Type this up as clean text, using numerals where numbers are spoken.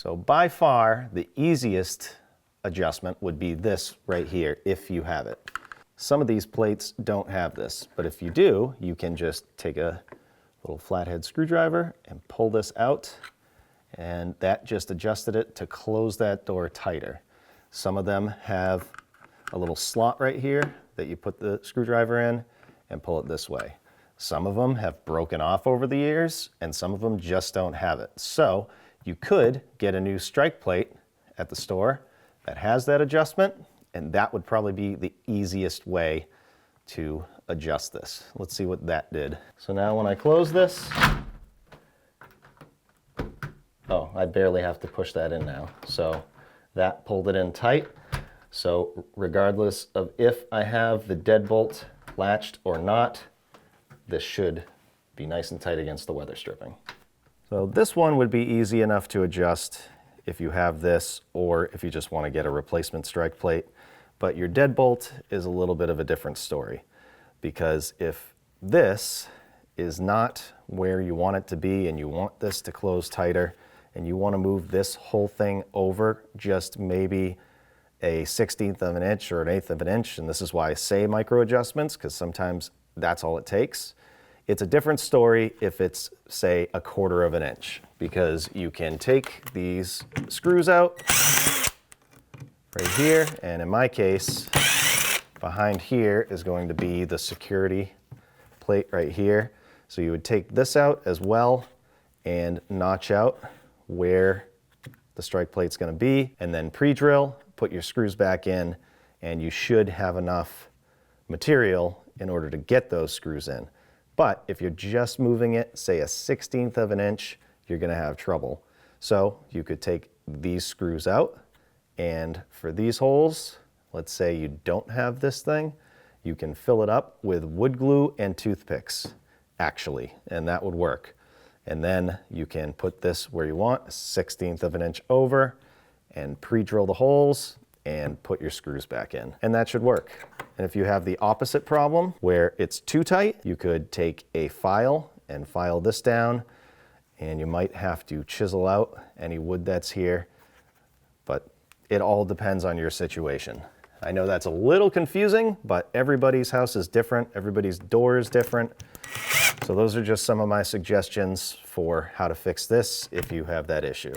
So by far, the easiest adjustment would be this right here, if you have it. Some of these plates don't have this, but if you do, you can just take a little flathead screwdriver and pull this out, and that just adjusted it to close that door tighter. Some of them have a little slot right here that you put the screwdriver in and pull it this way. Some of them have broken off over the years, and some of them just don't have it. So you could get a new strike plate at the store that has that adjustment, and that would probably be the easiest way to adjust this. Let's see what that did. So now when I close this, oh, I barely have to push that in now. So that pulled it in tight. So regardless of if I have the deadbolt latched or not, this should be nice and tight against the weather stripping. So this one would be easy enough to adjust if you have this, or if you just want to get a replacement strike plate. But your deadbolt is a little bit of a different story, because if this is not where you want it to be and you want this to close tighter and you want to move this whole thing over just maybe a 1/16 of an inch or an 1/8 of an inch, and this is why I say micro adjustments, because sometimes that's all it takes. It's a different story if it's, say, 1/4 of an inch, because you can take these screws out right here, and in my case, behind here is going to be the security plate right here. So you would take this out as well and notch out where the strike plate's going to be, and then pre-drill, put your screws back in, and you should have enough material in order to get those screws in. But if you're just moving it, say a 1/16 of an inch, you're going to have trouble. So you could take these screws out, and for these holes, let's say you don't have this thing, you can fill it up with wood glue and toothpicks, actually, and that would work. And then you can put this where you want, a 1/16 of an inch over, and pre-drill the holes and put your screws back in, and that should work. And if you have the opposite problem where it's too tight, you could take a file and file this down, and you might have to chisel out any wood that's here, but it all depends on your situation. I know that's a little confusing, but everybody's house is different, everybody's door is different. So those are just some of my suggestions for how to fix this if you have that issue.